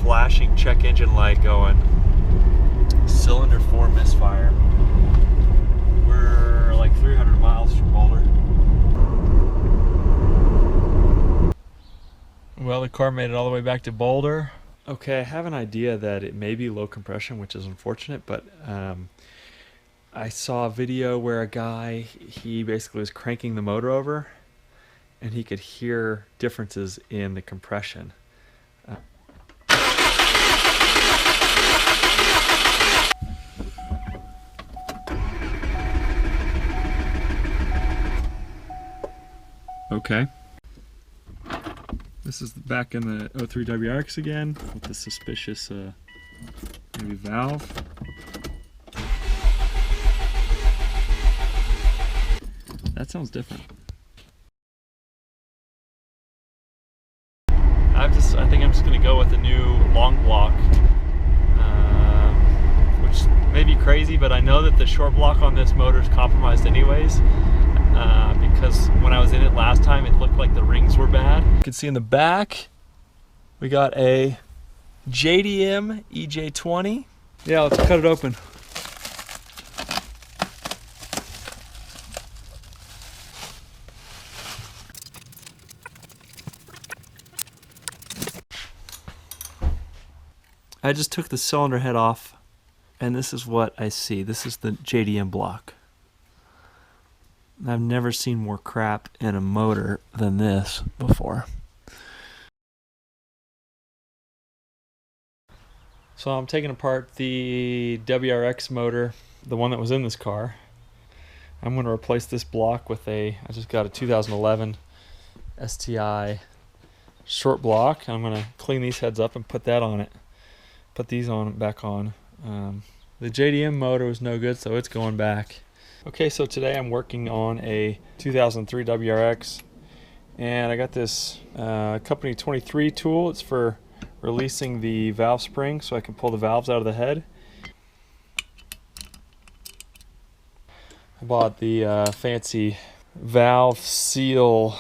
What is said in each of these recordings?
flashing check engine light going. Cylinder 4 misfire. We're like 300 miles from Boulder. Well, the car made it all the way back to Boulder. Okay, I have an idea that it may be low compression, which is unfortunate, but I saw a video where a guy, he basically was cranking the motor over and he could hear differences in the compression. Okay. This is back in the 03 WRX again with the suspicious maybe valve. That sounds different. I think I'm just going to go with the new long block, which may be crazy, but I know that the short block on this motor is compromised anyways, because when I was in it last time, it looked like the rings were bad. You can see in the back, we got a JDM EJ20. Yeah, let's cut it open. I just took the cylinder head off, and this is what I see. This is the JDM block. I've never seen more crap in a motor than this before. So I'm taking apart the WRX motor, the one that was in this car. I'm going to replace this block with I just got a 2011 STI short block. I'm going to clean these heads up and put that on it. Put these back on. The JDM motor was no good, so it's going back. Okay, so today I'm working on a 2003 WRX, and I got this Company 23 tool. It's for releasing the valve spring so I can pull the valves out of the head. I bought the fancy valve seal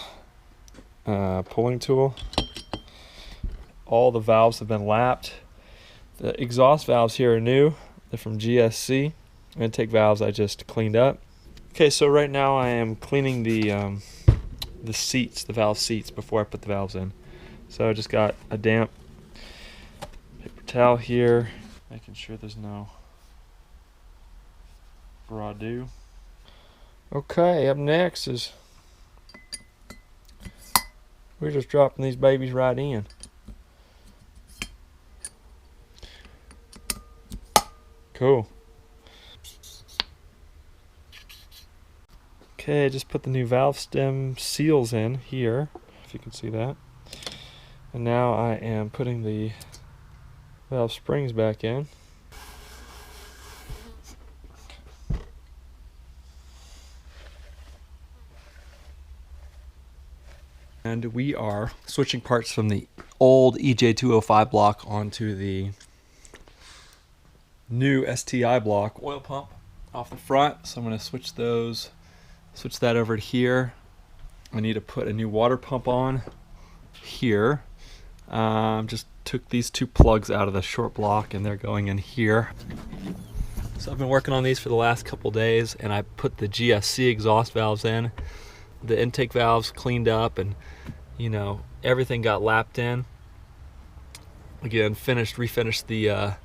pulling tool. All the valves have been lapped. The exhaust valves here are new. They're from GSC. Intake valves I just cleaned up. Okay, so right now I am cleaning the seats, the valve seats, before I put the valves in. So I just got a damp paper towel here, making sure there's no raw-do. Okay, up next is we're just dropping these babies right in. Cool. Okay, I just put the new valve stem seals in here, if you can see that. And now I am putting the valve springs back in. And we are switching parts from the old EJ205 block onto the new STI block oil pump off the front. So I'm going to switch that over to here. I need to put a new water pump on here. Just took these two plugs out of the short block and they're going in here. So I've been working on these for the last couple days, and I put the GSC exhaust valves in. The intake valves cleaned up, and you know, everything got lapped in. Again, refinished the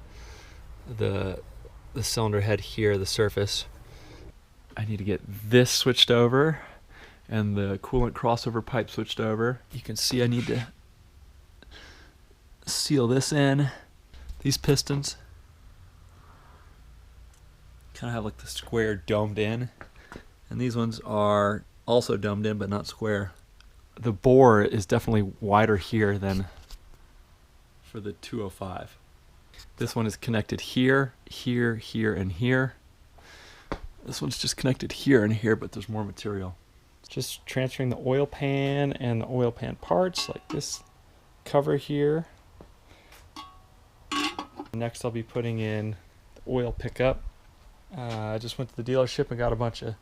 cylinder head here, the surface. I need to get this switched over and the coolant crossover pipe switched over. You can see I need to seal this in. These pistons kind of have like the square domed in, and these ones are also domed in but not square. The bore is definitely wider here than for the 205. This one is connected here, here, here, and here. This one's just connected here and here, but there's more material. Just transferring the oil pan and the oil pan parts, like this cover here. Next I'll be putting in the oil pickup. I just went to the dealership and got a bunch of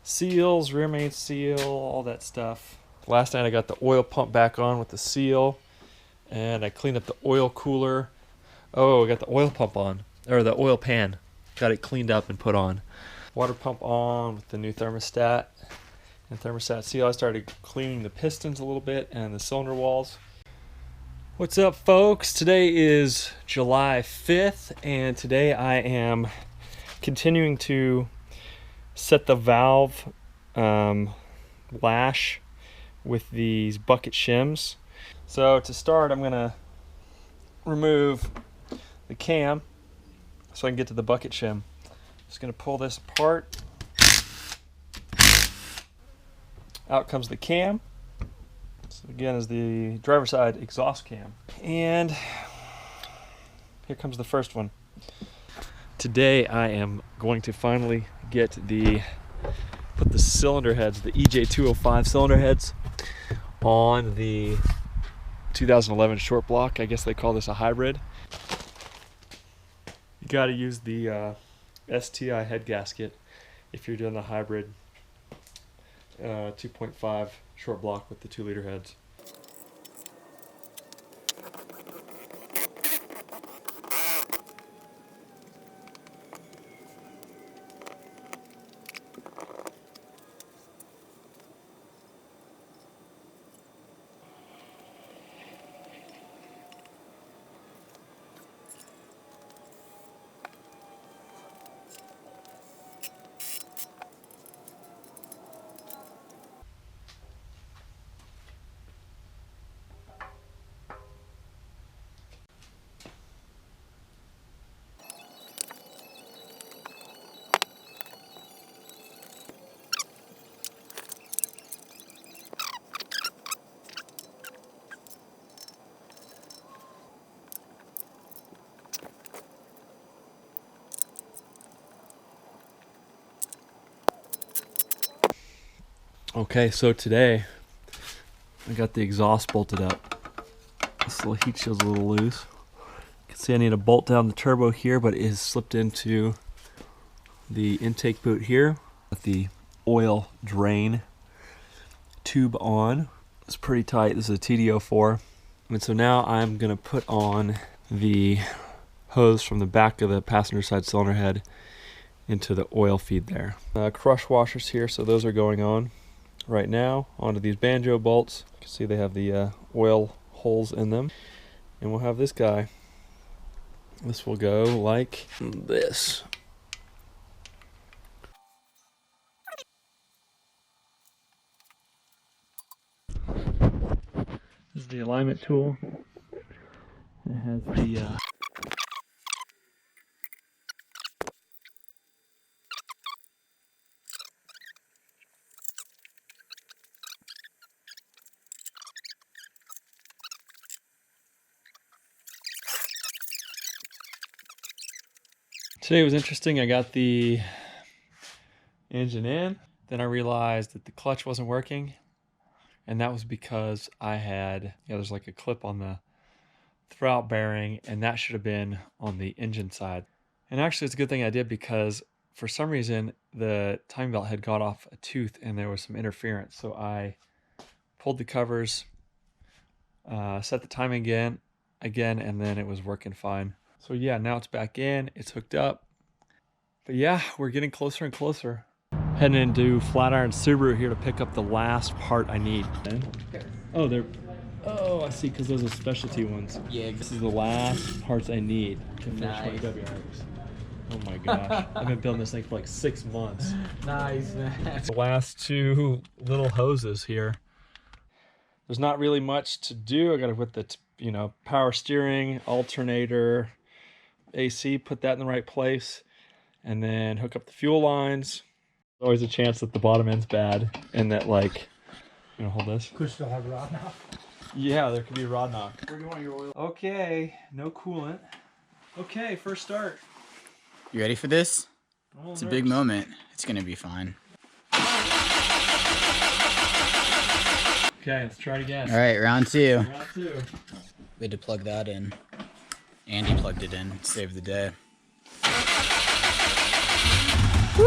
seals, rear main seal, all that stuff. Last night I got the oil pump back on with the seal, and I cleaned up the oil cooler Oh, we got the oil pump on, or the oil pan. Got it cleaned up and put on. Water pump on with the new thermostat. And thermostat seal, I started cleaning the pistons a little bit and the cylinder walls. What's up, folks? Today is July 5th, and today I am continuing to set the valve lash with these bucket shims. So to start, I'm gonna remove the cam so I can get to the bucket shim. Just gonna pull this apart. Out comes the cam. This again is the driver's side exhaust cam. And here comes the first one. Today I am going to finally get put the cylinder heads, the EJ205 cylinder heads, on the 2011 short block. I guess they call this a hybrid. You got to use the STI head gasket if you're doing the hybrid 2.5 short block with the 2-liter heads. Okay, so today I got the exhaust bolted up. This little heat shield's a little loose. You can see I need to bolt down the turbo here, but it is slipped into the intake boot here with the oil drain tube on. It's pretty tight. This is a TD04. And so now I'm going to put on the hose from the back of the passenger side cylinder head into the oil feed there. Crush washers here, so those are going on right now onto these banjo bolts. You can see they have the oil holes in them. And we'll have this guy. This will go like this. This is the alignment tool. It has the Today was interesting. I got the engine in, then I realized that the clutch wasn't working, and that was because I had, there's like a clip on the throwout bearing, and that should have been on the engine side. And actually it's a good thing I did, because for some reason the timing belt had got off a tooth and there was some interference. So I pulled the covers, set the timing again, and then it was working fine. So yeah, now it's back in, it's hooked up. But yeah, we're getting closer and closer. Heading into Flatiron Subaru here to pick up the last part I need. Oh, I see, because those are specialty ones. Yeah, this is the last parts I need to finish my WRX. Oh my gosh, I've been building this thing for like 6 months. Nice, man. The last two little hoses here. There's not really much to do. I got to put the power steering, alternator, AC, put that in the right place, and then hook up the fuel lines. There's always a chance that the bottom end's bad and that, like, hold this. Could still have rod knock. Yeah, there could be a rod knock. Where do you want your oil? Okay, no coolant. Okay, first start. You ready for this? It's a big nervous. moment. It's gonna be fine. Okay, let's try it again. All right, round two. Round two. We had to plug that in. Andy plugged it in. Saved the day. Woo!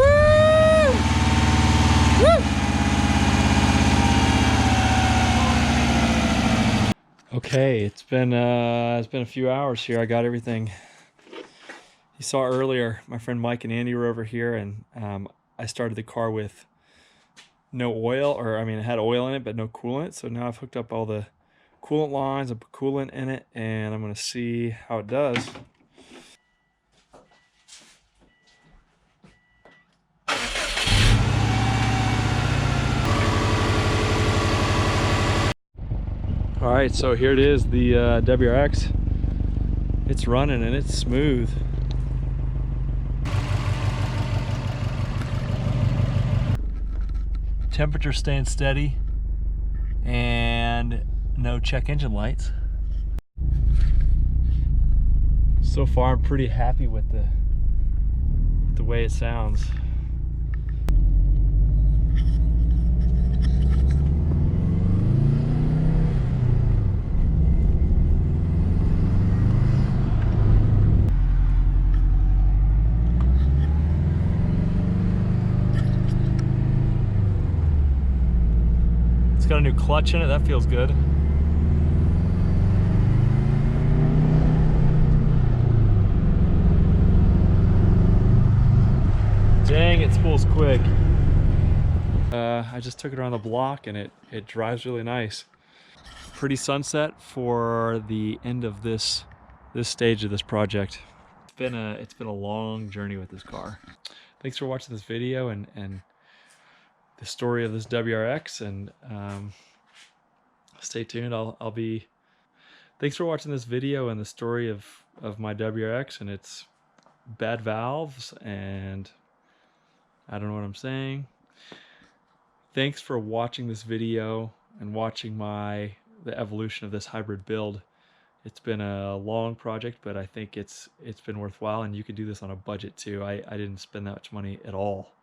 Woo! Okay, it's been a few hours here. I got everything. You saw earlier, my friend Mike and Andy were over here, and I started the car with no oil, or I mean, it had oil in it, but no coolant. So now I've hooked up all the coolant lines, I put coolant in it, and I'm gonna see how it does. All right, so here it is, the WRX. It's running and it's smooth. Temperature staying steady and no check engine lights. So far, I'm pretty happy with the way it sounds. It's got a new clutch in it, that feels good. Dang, it spools quick. I just took it around the block and it drives really nice. Pretty sunset for the end of this stage of this project. It's been a long journey with this car. Thanks for watching this video and the story of this WRX, and stay tuned. I'll be. Thanks for watching this video and the story of my WRX and its bad valves, and I don't know what I'm saying. Thanks for watching this video and watching the evolution of this hybrid build. It's been a long project, but I think it's been worthwhile, and you can do this on a budget too. I didn't spend that much money at all.